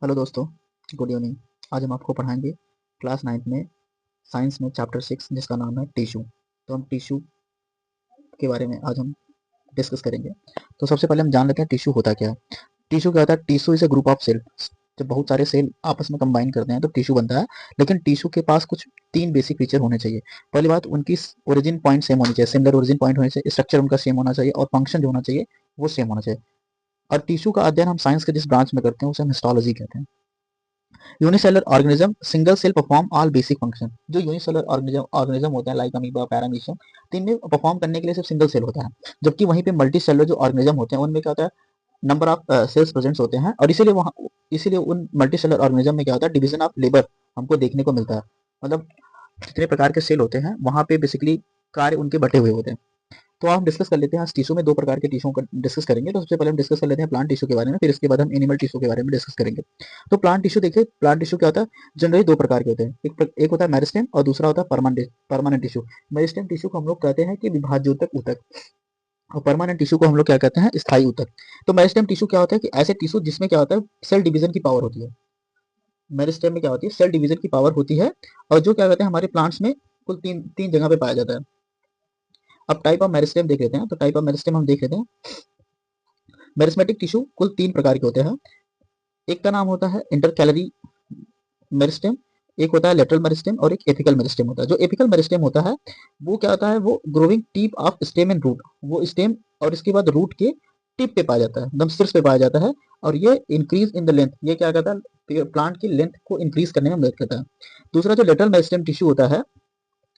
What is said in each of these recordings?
Hello दोस्तों, good evening. आज हम आपको पढ़ाएंगे क्लास 9th में साइंस में चैप्टर 6 जिसका नाम है टिश्यू। तो हम टिश्यू के बारे में आज हम डिस्कस करेंगे। तो सबसे पहले हम जान लेते हैं टिश्यू होता क्या है। टिश्यू क्या होता है? Tissue is a group of cell. जब बहुत सारे सेल आपस में कंबाइन करते हैं तो टिश्यू बनता है। लेकिन टिश्यू के पास कुछ तीन बेसिक फीचर होने चाहिए। पहली बात, उनकी ओरिजिन पॉइंट सेम होनी चाहिए, सिमिलर ओरिजिन पॉइंट होने चाहिए, स्ट्रक्चर उनका सेम होना चाहिए और फंक्शन जो होना चाहिए वो सेम होना चाहिए। और टिश्यू का अध्ययन हम साइंस के जिस ब्रांच में करते हैं उसे हम हिस्टोलॉजी कहते हैं। Unicellular organism single cell perform all basic function. जो यूनिसेलुलर ऑर्गेनिज्म होते हैं लाइक अमीबा, पैरामीशियम, तो इनमें परफॉर्म करने के लिए सिर्फ सिंगल सेल होता है। जबकि वहीं पे मल्टी सेलुलर जो ऑर्गेनिज्म होते हैं उनमें क्या होता है, नंबर ऑफ सेल्स प्रेजेंट होते हैं और इसीलिए उन मल्टी सेलुलर ऑर्गेनिज्म में क्या होता है, डिवीजन ऑफ लेबर हमको देखने को मिलता है। मतलब जितने प्रकार के सेल होते हैं वहां पे बेसिकली कार्य उनके बटे हुए होते हैं। तो हम डिस्कस कर लेते हैं। आज टिश्यू में दो प्रकार के टिश्यू का डिस्कस करेंगे। तो सबसे पहले हम डिस्कस कर लेते हैं प्लांट टिश्यू के बारे में, फिर इसके बाद हम एनिमल टिश्यू के बारे में डिस्कस करेंगे। तो प्लांट टिश्यू देखिए, प्लांट टिश्यू क्या होता है? जनरली दो प्रकार के होते हैं। एक होता है मेरिस्टेम और दूसरा होता है परमानेंट टिश्यू। मेरिस्टेम टिश्यू को हम लोग कहते हैं कि विभाज्योतक ऊतक, और परमानेंट टिश्यू को हम लोग क्या कहते हैं, स्थायी ऊतक। तो मेरिस्टेम टिश्यू क्या होता है कि ऐसे टिश्यू जिसमें क्या होता है, सेल डिवीजन की पावर होती है। मेरिस्टेम में क्या होती है, सेल डिवीजन की पावर होती है। और जो क्या कहते हैं, हमारे प्लांट्स में कुल तीन तीन जगह पे पाया जाता है। अब टाइप ऑफ मेरिस्टेम देख लेते हैं। तो टाइप ऑफ मेरिस्टेम हम देख लेते हैं। मेरिस्मेटिक टिश्यू कुल तीन प्रकार के होते हैं। एक का नाम होता है इंटरकैलरी मेरिस्टेम, एक होता है लेटरल मेरिस्टेम और एक एपिकल मेरिस्टेम होता है। जो एपिकल मेरिस्टेम होता है वो क्या होता है, वो growing tip of stem and root, वो स्टेम और इसके बाद रूट के टिप पे पाया जाता है, एकदम शीर्ष पे पाया जाता है। और ये इंक्रीज इन द लेंथ, ये क्या करता है, प्लांट की लेंथ को इंक्रीज करने में मदद करता है। दूसरा जो लेटरल मेरिस्टेम टिश्यू होता है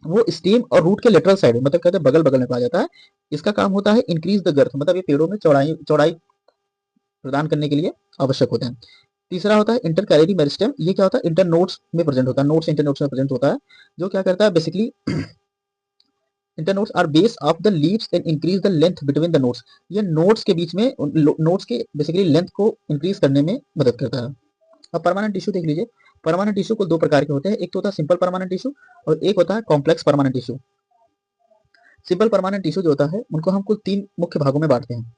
वो स्टेम और रूट के लेटरल साइड, मतलब कहते हैं बगल बगल में पाया जाता है। इसका काम होता है इंक्रीज द गर्थ, मतलब ये पेड़ों में चौड़ाई चौड़ाई प्रदान करने के लिए आवश्यक होते हैं। तीसरा होता है इंटरकैलरी मेरिस्टेम। ये क्या होता है, इंटर नोड्स में प्रेजेंट होता है, नोड्स इंटर नोड्स में प्रेजेंट होता है। जो क्या करता है basically, internodes are base of the leaves and increase the length between the nodes. ये नोड्स के बीच में, नोड्स के बेसिकली लेंथ को इंक्रीज करने में मदद करता है। अब परमानेंट टिश्यू देख लीजिए। परमानेंट टिश्यू को दो प्रकार के होते हैं। एक तो होता है सिंपल परमानेंट टिश्यू और एक होता है complex permanent tissue. Simple permanent tissue जो होता है उनको हम कुल तीन मुख्य भागों में बांटते हैं।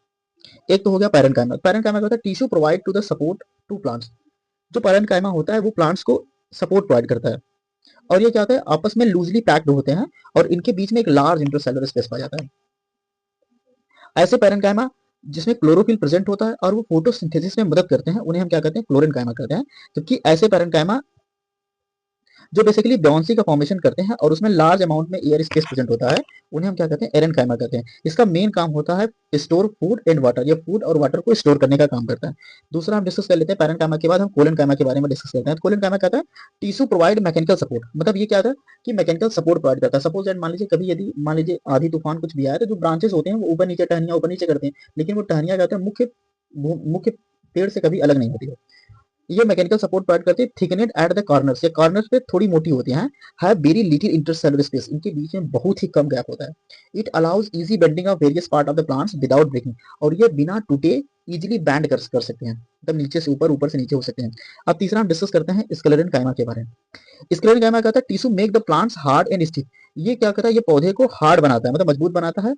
एक तो हो गया पैरेन्काइमा। पैरेन्काइमा क्या होता है, tissue provide to the support to plants. जो पैरेन्काइमा होता है वो प्लांट्स को सपोर्ट प्रोवाइड करता है। और ये क्या होता है, आपस में लूजली पैक्ड होते हैं और इनके बीच में एक लार्ज इंटरसेलुलर स्पेस पाया जाता है। ऐसे पैरेन्काइमा जिसमें क्लोरोफिल प्रेजेंट होता है और वो फोटोसिंथेसिस में मदद करते हैं उन्हें हम क्या कहते हैं, क्लोरेन्काइमा कहते हैं। जबकि ऐसे पैरेन्काइमा जो बेसिकली ब्योंसी का फॉर्मेशन करते हैं और उसमें लार्ज अमाउंट में एयर स्पेस प्रेजेंट होता है उन्हें हम क्या कहते हैं, एरेनकाइमा कहते हैं। इसका मेन काम होता है स्टोर फूड एंड वाटर, ये फूड और वाटर को स्टोर करने का काम करता है। दूसरा हम डिस्कस कर लेते हैं पैरेन्काइमा के बाद हम कोलेनकाइमा के बारे में डिस्कस करते हैं। कोलेनकाइमा कहता है टिश्यू प्रोवाइड मैकेनिकल सपोर्ट, मतलब ये क्या है कि मैकेनिकल सपोर्ट प्रोवाइड करता है। सपोज मान लीजिए कभी यदि मान लीजिए आधी तूफान कुछ भी आया तो जो ब्रांचेस होते हैं वो ऊपर नीचे टहनियां ऊपर नीचे करते हैं, लेकिन वो टहनियां क्या होते हैं, मुख्य पेड़ से कभी अलग नहीं होती है। ये मैकेनिकल सपोर्ट प्रोवाइड करती है। थिकनेड एट द कॉर्नर्स, ये कॉर्नर्स पे थोड़ी मोटी होती हैं। Have very little intercellular space, इनके बीच में बहुत ही कम गैप होता है। It allows easy bending of various part of the plants without breaking, और ये बिना टूटे इजीली बैंड कर सकते हैं, मतलब नीचे से ऊपर ऊपर से नीचे हो सकते हैं। अब तीसरा हम डिस्कस करते हैं स्क्लेरन कायमा के बारे में। स्क्लेरन कायमा कहता है tissue make the plants hard and stiff. ये क्या करता है, ये पौधे को हार्ड बनाता है, मतलब मजबूत बनाता है।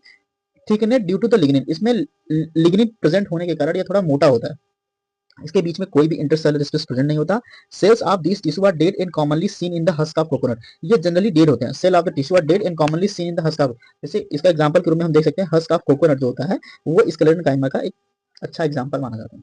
थिकनेड ड्यू टू द लिग्निन, इसमें लिग्निन प्रेजेंट होने के कारण ये थोड़ा मोटा होता है। इसके बीच में कोई भी इंटरसेलुलर स्पेस प्रेजेंट नहीं होता। Cells of this tissue are dead and commonly seen in the husk of coconut, ये जनरली डेड होते हैं। Cell of the tissue are dead and commonly seen in the husk of, जैसे इसका example के रूप में हम देख सकते हैं हस्क ऑफ कोकोनट जो होता है वो स्क्लेरन काइमा का एक अच्छा एग्जांपल माना जाता है।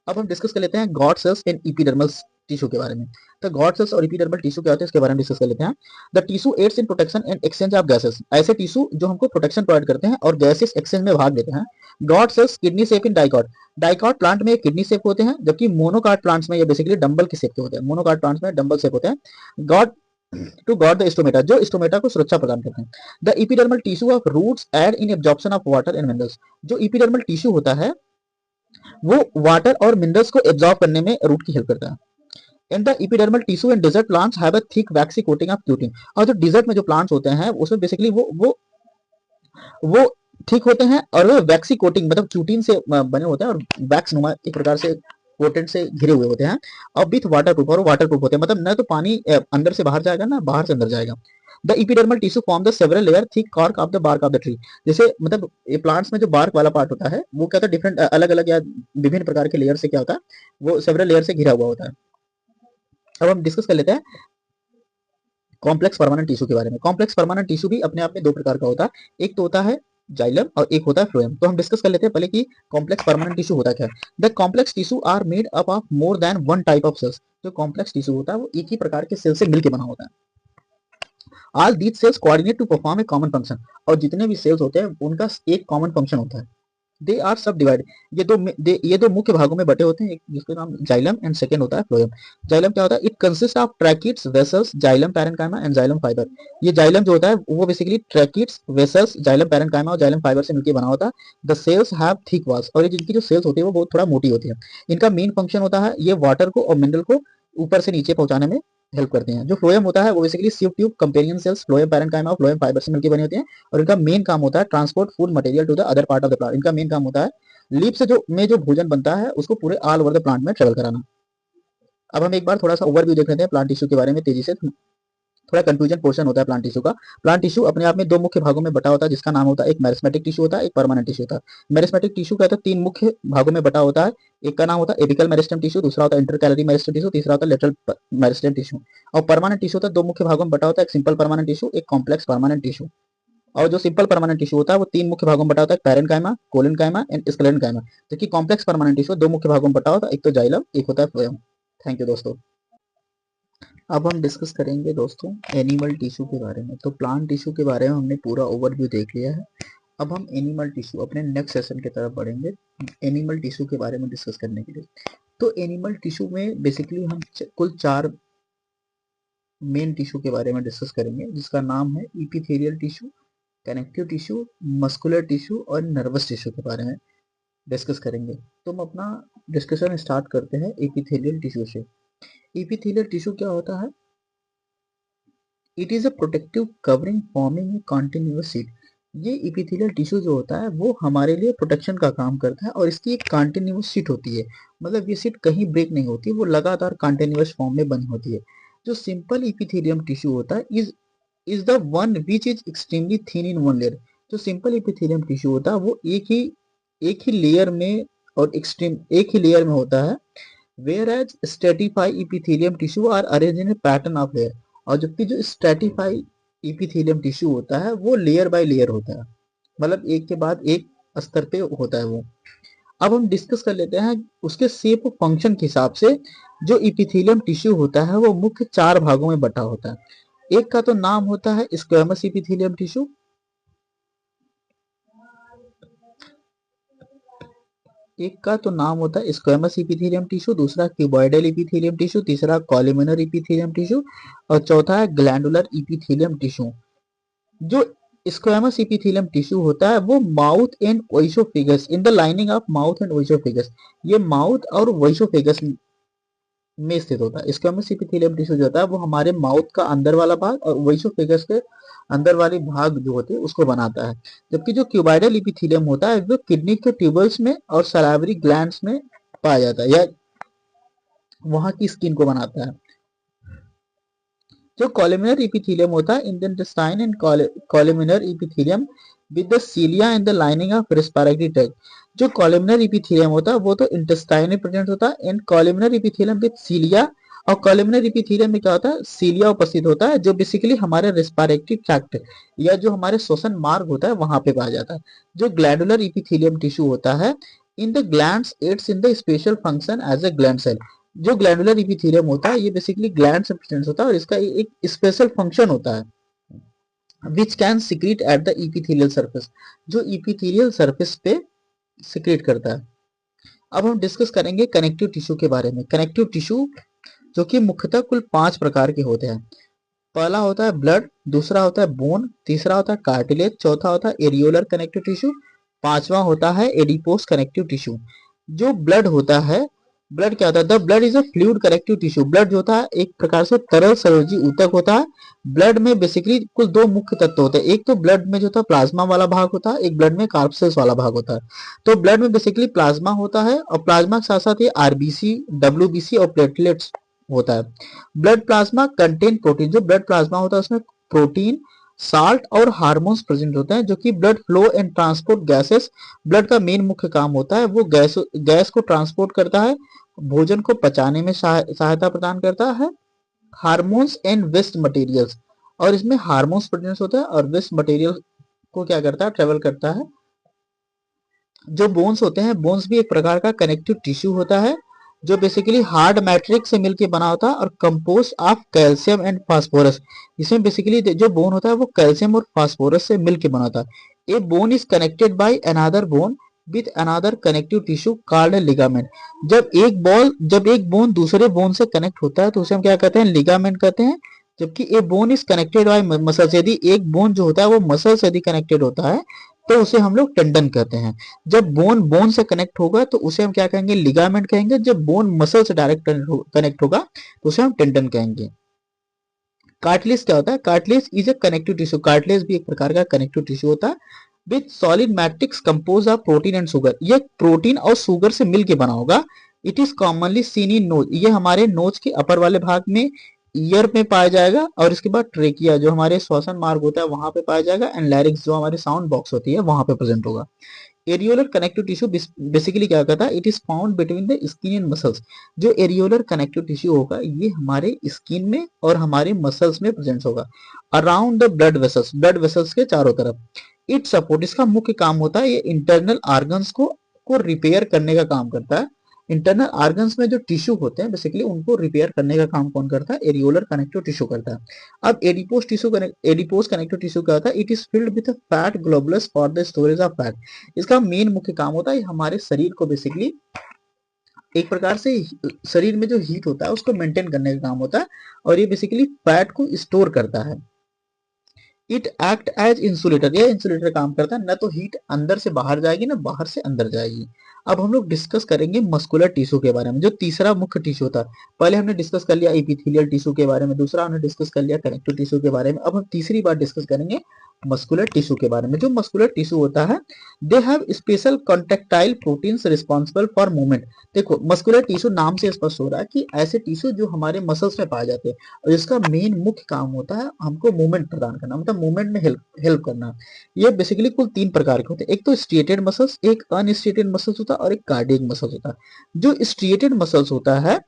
अब हम डिस्कस कर लेते हैं guard cells and epidermal tissue के बारे में। तो गॉड सेल्स और इपिडर्मल टिश्यू क्या होते हैं इसके बारे में डिस्कस कर लेते हैं। The tissue aids in protection and exchange of gases, ऐसे टिश्यू जो हमको प्रोटेक्शन प्रोवाइड करते हैं और गैसेस एक्सचेंज में भाग लेते हैं। Guard cells kidney shape in dicot, dicot plant में किडनी शेप होते हैं, जबकि मोनोकॉट प्लांट्स में ये बेसिकली डंबल के शेप के होते हैं। मोनोकॉट प्लांट्स में डंबल शेप होते हैं। Guard to guard the stomata, जो स्टोमेटा को सुरक्षा प्रदान करते हैं। The epidermal tissue of roots aid in absorption of water and minerals, जो इपिडर्मल टिश्यू होता है वो वाटर और मिनरल्स को एब्जॉर्ब करने में रूट की हेल्प करता है। In the epidermal tissue and desert plants have a thick waxy coating of cutin, और जो डेजर्ट में जो प्लांट्स होते हैं उसमें बेसिकली वो ठीक होते हैं और वो वैक्सी कोटिंग मतलब क्यूटिन से बने होते हैं और वैक्स नुमा एक प्रकार से कोटेंट से घिरे हुए होते हैं। और विथ वाटर प्रूफ, और वाटर प्रूफ होते हैं, मतलब न तो पानी अंदर से बाहर जाएगा ना बाहर से अंदर जाएगा। The epidermal tissue form the several layer thick cork of the bark of the tree. जैसे मतलब ये प्लांट्स में जो बार्क वाला पार्ट होता है वो क्या होता है, डिफरेंट अलग अलग या विभिन्न प्रकार के लेयर से क्या होता है, वो सेवरल लेयर से घिरा हुआ होता है। अब हम डिस्कस कर लेते हैं कॉम्प्लेक्स परमानेंट टिश्यू के बारे में। कॉम्प्लेक्स परमानेंट टिश्यू भी अपने आप में दो प्रकार का होता है, एक तो होता है जाइलम और एक होता है फ्लोएम। तो हम डिस्कस कर लेते हैं पहले कि कॉम्प्लेक्स परमानेंट टिश्यू होता क्या है। The complex tissue are made up of more than one type of cells. जो कॉम्प्लेक्स टिश्यू होता है वो एक ही प्रकार के सेल से मिलकर बना होता है। All these cells coordinate to perform a common function. और जितने भी सेल्स होते हैं उनका एक कॉमन फंक्शन होता है। दे आर सब डिवाइड, ये दो मुख्य भागों में बटे होते हैं, एक जिसका नाम जाइलम एंड सेकंड होता है फ्लोएम। जाइलम क्या होता है, it consist of tracheids, vessels, xylem parenchyma and xylem fibre. ये जाइलम जो होता है वो basically tracheids, vessels, xylem parenchyma और जाइलम फाइबर से मिलकर बना होता है। The cells have thick walls, और ये जिनकी जो सेल्स होती है वो बहुत थोड़ा मोटी होती है। इनका मेन फंक्शन होता है ये वाटर को और मिनरल को ऊपर से नीचे पहुंचाने में हेल्प करते हैं। जो फ्लोएम होता है वो basically sieve tube companion cells phloem parenchyma और फ्लोएम फाइबर से मिलकर बनी होती है, और इनका मेन काम होता है transport food material to the other part of the plant. इनका मेन काम होता है लीफ से जो भोजन बनता है उसको पूरे ऑल ओवर द प्लांट में ट्रेवल कराना। अब हम एक बार थोड़ा सा ओवरव्यू देख लेते हैं प्लांट टिश्यू के बारे में तेजी से। थोड़ा कंफ्यूजन पोर्शन होता है प्लांट टिश्यू का। प्लांट टिश्यू अपने आप में दो मुख्य भागों में बटा होता है, जिसका नाम होता है एक मेरिस्मेटिक टिश्यू होता है, एक परमानेंट टिश्यू होता है। मेरिस्मेटिक टिश्यू कहता है तीन मुख्य भागों में बटा होता है। एक का नाम होता है एपिकल मेरिस्टेम टिश्यू, दूसरा होता है इंटरकैलरी मेरिस्टेम टिश्यू, तीसरा होता है लेटरल मेरिस्टेम टिश्यू। और परमानेंट टिश्यू होता है दो मुख्य भागों में बटा होता है, एक सिंपल परमानेंट टिश्यू, एक कॉम्प्लेक्स परमानेंट टिश्यू। और जो सिंपल परमानेंट टिश्यू होता है वो तीन मुख्य भागों में बटा होता है, पैरेन्काइमा, कोलेनकाइमा एंड स्क्लेरेनकाइमा। जबकि कॉम्प्लेक्स परमानेंट टिश्यू दो मुख्य भागों में बटा होता है, एक तो जाइलम, एक होता है फ्लोएम। थैंक यू दोस्तों। अब हम डिस्कस करेंगे दोस्तों एनिमल टिश्यू के बारे में। तो प्लांट टिश्यू के बारे में हमने पूरा ओवरव्यू देख लिया है। अब हम एनिमल टिश्यू अपने नेक्स्ट सेशन की तरफ बढ़ेंगे एनिमल टिश्यू के बारे में डिस्कस करने के लिए। तो एनिमल टिश्यू में बेसिकली हम कुल 4 मेन टिश्यू के बारे में डिस्कस करेंगे, जिसका नाम है epithelial tissue, connective tissue, muscular tissue और नर्वस टिश्यू के बारे में डिस्कस करेंगे। तो हम अपना डिस्कशन स्टार्ट करते हैं एपिथेलियल टिश्यू से। एपिथेलियल टिश्यू क्या होता है, it is a protective covering forming a continuous sheet. ये एपिथेलियल टिश्यू जो होता है वो हमारे लिए प्रोटेक्शन का काम करता है, और इसकी एक कॉन्टिन्यूअस शीट होती है, मतलब ये शीट कहीं ब्रेक नहीं होती, वो लगातार कॉन्टिन्यूअस फॉर्म में बनी होती है। जो सिंपल एपिथेलियम टिश्यू होता है is the one which is extremely thin in one layer. जो सिंपल एपिथेलियम टिश्यू होता है वो एक ही लेयर में और एक ही लेयर में होता है। whereas stratified epithelium tissue are arranged in a pattern of layer। और जबकि जो stratified epithelium tissue होता है वो लेयर बाय लेयर होता है, मतलब एक के बाद एक स्तर पे होता है वो। अब हम डिस्कस कर लेते हैं उसके शेप और फंक्शन के हिसाब से। जो इपिथेलियम टिश्यू होता है वो मुख्य 4 भागों में बटा होता है। एक का तो नाम होता है स्क्वेमस इपिथेलियम टिश्यू, एक का तो नाम होता है स्क्वेमस इपिथेलियम टिश्यू, दूसरा क्यूबॉइडल इपिथेलियम टिश्यू, तीसरा कॉलुमिनर इपिथेलियम टिश्यू और चौथा है ग्लैंडुलर इपिथेलियम टिश्यू। जो स्क्वेमस इपिथेलियम टिश्यू होता है वो mouth and oesophagus in the lining of mouth and oesophagus, ये माउथ और ओइसोफेगस में स्थित होता है। स्क्वेमस इपिथेलियम टिश्यू जो होता है वो हमारे माउथ का अंदर वाला भाग और ओइसोफेगस के अंदर वाले भाग जो होते हैं उसको बनाता है। जबकि जो क्यूबाइडल इपिथेलियम होता है वो किडनी के ट्यूबल्स में और सलाइवरी ग्लैंड्स में पाया जाता है, या वहां की स्किन को बनाता है। जो कॉलुमिनर इपिथेलियम होता है in the intestine and columnar epithelium with the cilia and the lining of respiratory tract. जो कॉलुमिनर इपिथेलियम होता है वो तो इंटेस्टाइन में प्रेजेंट होता है, एंड कॉलुमिनर इपिथेलियम विद सीलिया। और कॉलुमिनर इपिथेलियम में क्या होता है, सीलिया उपस्थित होता है, जो बेसिकली हमारे रेस्पिरेटरी ट्रैक्ट या जो हमारे श्वसन मार्ग होता है वहां पे पाया जाता है। जो ग्लैंडुलर इपिथेलियम टिश्यू होता है in the glands aids in the special function as a gland cell. जो ग्लैंडुलर इपिथेलियम होता है ये बेसिकली ग्लैंड से प्रेजेंट होता है, और इसका एक स्पेशल फंक्शन होता है which can secrete at the epithelial surface, जो इपिथेलियल सरफेस पे सिक्रीट करता है। अब हम डिस्कस करेंगे कनेक्टिव टिश्यू के बारे में। कनेक्टिव टिश्यू जो कि मुख्यतः कुल 5 प्रकार के होते हैं। पहला होता है ब्लड, दूसरा होता है बोन, तीसरा होता है कार्टिलेज, चौथा होता है एरियोलर कनेक्टिव टिश्यू, पांचवा होता है एडिपोस कनेक्टिव टिश्यू। जो ब्लड होता है, ब्लड क्या होता है, the blood is a fluid connective tissue. Blood जो होता है एक प्रकार से तरल सरोजी ऊतक होता है। ब्लड में बेसिकली कुल 2 मुख्य तत्व होते हैं, एक तो ब्लड में जो होता है प्लाज्मा वाला भाग होता है, एक ब्लड में कार्बसेल्स वाला भाग होता है। तो ब्लड में बेसिकली प्लाज्मा होता है, और प्लाज्मा के साथ साथ ये आरबीसी, डब्ल्यूबीसी और प्लेटलेट्स होता है। ब्लड प्लाज्मा कंटेन प्रोटीन, जो ब्लड प्लाज्मा होता है उसमें प्रोटीन, साल्ट और हार्मोन्स प्रेजेंट होते हैं जो कि blood flow and transport gases, blood का मेन मुख्य काम होता है वो गैस को ट्रांसपोर्ट करता है, भोजन को पचाने में सहायता प्रदान करता है, हार्मोन्स एंड वेस्ट मटेरियल्स, और इसमें हार्मोन्स प्रेजेंट होता है और वेस्ट मटेरियल को क्या करता है, ट्रेवल करता है। जो बोन्स होते हैं, बोन्स भी एक प्रकार का कनेक्टिव टिश्यू होता है जो बेसिकली हार्ड मैट्रिक्स से मिलकर बना होता है और compose of calcium and phosphorus. इसमें बेसिकली जो बोन होता है वो कैल्शियम और फास्फोरस से मिलकर बना होता है। A bone is connected by another bone with another connective tissue called ligament. जब एक बोन दूसरे बोन से कनेक्ट होता है तो उसे हम क्या कहते हैं, लिगामेंट कहते हैं। जबकि a bone is connected by muscles, यदि एक बोन जो होता है वो मसल से यदि कनेक्टेड होता है तो उसे हम लोग टेंडन कहते हैं। जब बोन बोन से कनेक्ट होगा तो उसे हम क्या कहेंगे, लिगामेंट कहेंगे। जब बोन मसल से डायरेक्ट कनेक्ट होगा तो उसे हम टेंडन कहेंगे। कार्टिलेज क्या होता है, cartilage is a connective tissue, cartilage भी एक प्रकार का कनेक्टिव टिश्यू होता है with solid matrix compose of protein and sugar. ये प्रोटीन और शुगर से मिलकर बना होगा। It is commonly seen in knows, ये हमारे नोज के अपर वाले भाग में, ईयर में पाया जाएगा, और इसके बाद ट्रेकिया जो हमारे श्वसन मार्ग होता है वहां पे पाया जाएगा, एंड लैरिक्स जो हमारे साउंड बॉक्स होती है वहां पे प्रेजेंट होगा। एरियोलर कनेक्टिव टिश्यू बेसिकली क्या कहता है, it is found between the skin and muscles. जो एरियोलर कनेक्टिव टिश्यू होगा ये हमारे स्किन में और हमारे मसल्स में प्रेजेंट होगा, अराउंड द ब्लड वेसल्स के चारों तरफ। इट सपोर्ट, इसका मुख्य काम होता है ये इंटरनल ऑर्गन्स को रिपेयर करने का काम करता है। इंटरनल ऑर्गन्स में जो टिश्यू होते हैं बेसिकली उनको रिपेयर करने का काम कौन करता है, एरियोलर कनेक्टिव टिश्यू करता है। अब एडिपोज कनेक्टिव टिश्यू क्या होता है, it is filled with fat globules for the storage of fat. इसका मेन मुख्य काम होता है हमारे शरीर को बेसिकली एक प्रकार से शरीर में जो हीट होता है उसको मेंटेन करने का काम होता है, और ये बेसिकली फैट को स्टोर करता है। इट एक्ट एज इंसुलेटर, ये इंसुलेटर काम करता है, ना तो हीट अंदर से बाहर जाएगी ना बाहर से अंदर जाएगी। अब हम लोग डिस्कस करेंगे मस्कुलर टिश्यू के बारे में, जो तीसरा मुख्य टिश्यू था। पहले हमने डिस्कस कर लिया एपिथेलियल टिश्यू के बारे में, दूसरा हमने डिस्कस कर लिया कनेक्टिव टिश्यू के बारे में। अब हम तीसरी बार डिस्कस करेंगे मस्कुलर टिश्यू के बारे में। जो मस्कुलर टिश्यू होता है, they have special contractile proteins responsible for movement. देखो मस्कुलर टिश्यू नाम से स्पष्ट हो रहा है कि ऐसे टिश्यू जो हमारे मसल्स में पाए जाते हैं और जिसका मेन मुख्य काम होता है हमको मूवमेंट प्रदान करना, मतलब मूवमेंट में हेल्प करना। ये बेसिकली कुल 3 प्रकार के होते हैं, एक तो स्ट्रिएटेड मसल्स, एक अनस्ट्रिएटेड मसल्स होता है और एक कार्डियक मसल्स होता है। जो स्ट्रिएटेड मसल्स होता है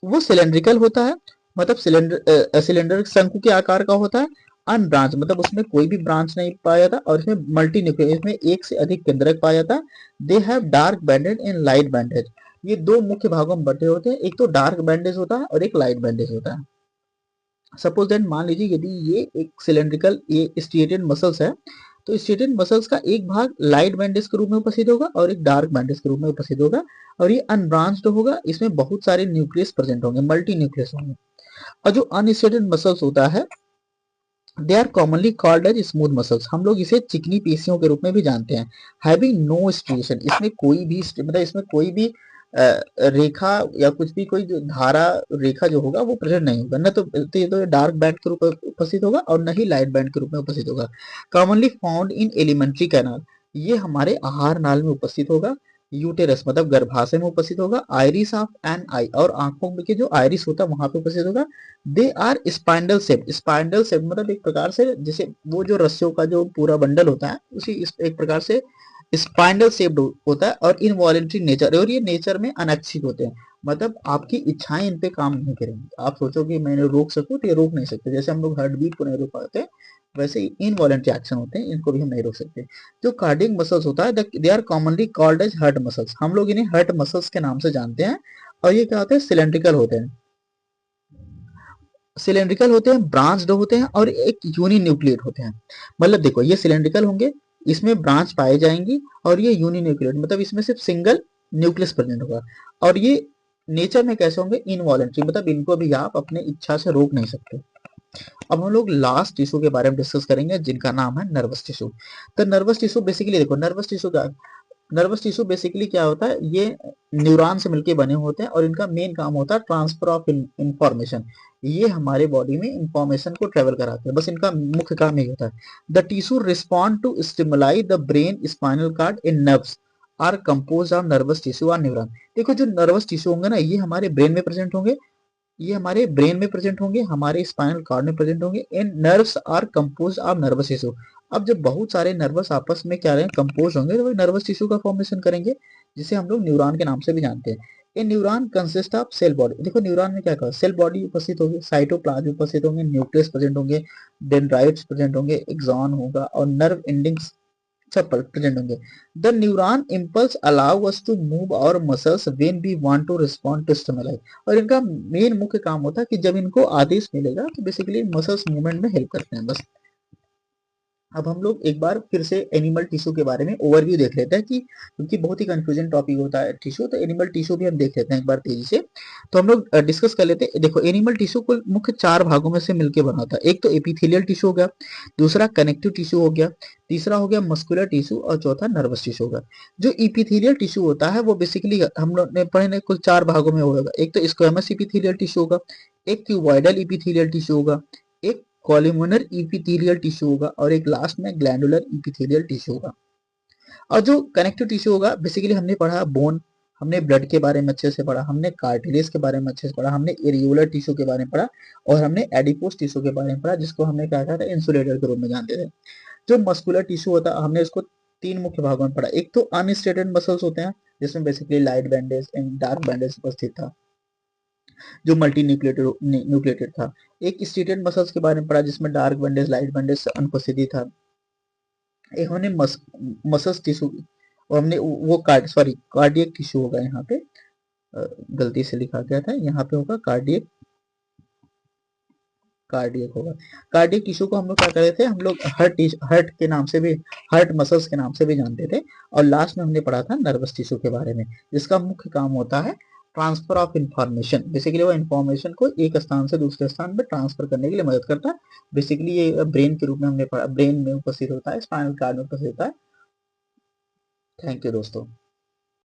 वो सिलेंड्रिकल होता है, मतलब सिलेंडर शंकु के आकार का होता है। अनब्रांच मतलब उसमें कोई भी ब्रांच नहीं पाया जाता, और इसमें मल्टी न्यूक्लियर, इसमें एक से अधिक केंद्रक पाया जाता है। They have dark bandage and light bandage. ये दो मुख्य भागों में बटे होते हैं, एक तो डार्क बैंडेज होता है और एक लाइट बैंडेज होता है। सपोज दैट मान लीजिए यदि ये एक सिलेंड्रिकल ये स्ट्रिएटेड मसल्स है, तो स्ट्रिएटेड मसल्स का एक भाग लाइट बैंडेज के रूप में उपस्थित होगा और एक डार्क बैंडेज के रूप में उपस्थित होगा, और ये अनब्रांच्ड होगा, इसमें बहुत सारे न्यूक्लियस प्रेजेंट होंगे, मल्टी न्यूक्लियस होंगे। और जो अनस्ट्रिएटेड मसल्स होता है they are commonly called as smooth muscles, हम लोग इसे चिकनी पेशियों के रूप में भी जानते हैं। हैविंग नो स्ट्रिएशन, इसमें कोई भी मतलब इसमें कोई भी रेखा या कुछ भी कोई जो धारा रेखा जो होगा वो प्रेजेंट नहीं होगा, न तो ये तो डार्क बैंड के रूप में उपस्थित होगा और न ही लाइट बैंड के रूप में उपस्थित होगा। Commonly found in alimentary canal, ये हमारे आहार नाल में उपस्थित होगा। यूटेरस मतलब गर्भाशय में उपस्थित होगा। आइरिस ऑफ एन आई, और आंखों में के जो आइरिस होता है वहां पे उपस्थित होगा। They are spindle shape, spindle shape मतलब एक प्रकार से जैसे वो जो रस्सियों का जो पूरा बंडल होता है उसी एक प्रकार से स्पाइंडल शेप्ड होता है, और इनवॉलेंट्री नेचर, और ये नेचर में अनैच्छिक होते हैं, मतलब आपकी इच्छाएं इन पे काम नहीं करेंगी। आप सोचोगे मैंने रोक सकूं तो ये रोक नहीं सकते, जैसे हम लोग हार्ट बीट को नहीं रोक पाते वैसे ही इनवॉलेंट्री एक्शन होते हैं, इनको भी हम नहीं रोक सकते। जो कार्डियक मसल्स होता है they are commonly called as heart muscles, हम लोग इन्हें हार्ट मसल्स के नाम से जानते हैं। और ये क्या होते हैं, सिलेंड्रिकल होते हैं, सिलेंड्रिकल होते हैं, ब्रांच्ड होते हैं और एक यूनिन्यूक्लिएट होते हैं। मतलब देखो ये सिलेंड्रिकल होंगे, इसमें ब्रांच पाए जाएंगी, और ये यूनिन्यूक्लिएट मतलब इसमें सिर्फ सिंगल न्यूक्लियस प्रेजेंट होगा। और ये नेचर में कैसे होंगे, इनवॉलेंट्री मतलब इनको भी आप अपने इच्छा से रोक नहीं सकते। अब हम लोग लास्ट टिश्यू के बारे में डिस्कस करेंगे जिनका नाम है नर्वस टिश्यू। तो नर्वस टिश्यू बेसिकली देखो, नर्वस टिश्यू बेसिकली क्या होता है, ये न्यूरॉन से मिलके बने होते हैं और इनका मेन काम होता है ट्रांसफर ऑफ इंफॉर्मेशन। ये हमारे बॉडी में इंफॉर्मेशन को ट्रेवल कराते हैं, बस इनका मुख्य काम यही होता है। The tissue respond to stimuli the brain, spinal cord in nerves are compose of nervous tissue और न्यूरॉन। देखो जो नर्वस टिश्यू होंगे ना ये हमारे ब्रेन में प्रेजेंट होंगे, ये हमारे ब्रेन में प्रेजेंट होंगे, हमारे स्पाइनल कॉर्ड में प्रेजेंट होंगे। And nerves are compose of nervous tissue. अब जब बहुत सारे नर्वस आपस में क्या रहे कंपोज होंगे तो वो नर्वस टिश्यू का फॉर्मेशन करेंगे, जिसे हम लोग न्यूरॉन के नाम से भी जानते हैं। A neuron consist of cell body. देखो न्यूरॉन में क्या कहा, सेल बॉडी उपस्थित होगी, साइटोप्लाज्म उपस्थित होंगे, न्यूक्लियस प्रेजेंट होंगे, डेंड्राइट्स प्रेजेंट होंगे, एक्सॉन होगा और नर्व एंडिंग्स सब प्रेजेंट होंगे। The neuron impulse allow us to move our muscles when we want to respond to stimuli. और इनका मेन मुख्य काम होता है कि जब इनको आदेश मिलेगा तो बेसिकली मसल्स मूवमेंट में हेल्प करते हैं बस। अब हम लोग एक बार फिर से एनिमल टिश्यू के बारे में ओवरव्यू देख लेते हैं कि क्योंकि बहुत ही कंफ्यूजन टॉपिक होता है टिश्यू, तो एनिमल टिश्यू भी हम देख लेते हैं एक बार तेजी से। तो हम लोग डिस्कस कर लेते हैं। देखो एनिमल टिश्यू कुल मुख्य 4 भागों में से मिलकर बना होता है। एक तो एपिथेलियल टिश्यू हो गया, दूसरा कनेक्टिव टिश्यू हो गया, तीसरा हो गया मस्कुलर टिश्यू और चौथा नर्वस टिश्यू होगा। जो इपिथेलियल टिश्यू होता है वो बेसिकली हम लोग ने पढ़े ने कुल 4 भागों में होगा। एक तो स्क्वेमस इपिथेलियल टिश्यू होगा, एक क्यूबॉइडल इपिथेलियल टिश्यू होगा, एक कॉलमनर इपिथेलियल टिश्यू होगा और एक लास्ट में ग्लैंडुलर इपिथेलियल टिश्यू होगा। और जो कनेक्टिव टिश्यू होगा बेसिकली हमने पढ़ा बोन, हमने ब्लड के बारे में अच्छे से पढ़ा, हमने कार्टिलेज के बारे में अच्छे से पढ़ा, हमने एरियोलर टिश्यू के बारे में पढ़ा और हमने एडिपोस टिश्यू के बारे में पढ़ा, जिसको हमने क्या कहा था इंसुलेटर के रूप में जानते थे। जो मस्कुलर टिश्यू होता है हमने इसको 3 मुख्य भागों में पढ़ा। एक तो अनस्टेटेड मसल्स होते हैं जिसमें basically light bandage and dark bandage उपस्थित था, जो मल्टी न्यूक्लिएटेड था। एक स्टेटेड मसल्स के बारे में पढ़ा जिसमें डार्क बैंडेज लाइट बैंडेज अनुपस्थिति था। एक हमने मसल्स टिश्यू और हमने वो कार्डियक टिश्यू होगा यहाँ पे, गलती से लिखा गया था, यहाँ पे होगा कार्डियक, कार्डियक होगा। कार्डियक टिश्यू को हम लोग क्या कर रहे थे, हम लोग हर्ट के नाम से भी, हर्ट मसल्स के नाम से भी जानते थे। और लास्ट में हमने पढ़ा था नर्वस टिश्यू के बारे में, जिसका मुख्य काम होता है ट्रांसफर ऑफ इंफॉर्मेशन। बेसिकली वो इंफॉर्मेशन को एक स्थान से दूसरे स्थान पर ट्रांसफर करने के लिए मदद करता है। बेसिकली ये ब्रेन के रूप में हमने पढ़ा, ब्रेन में उपस्थित होता है, स्पाइनल कार्ड में उपस्थित होता है। थैंक यू दोस्तों।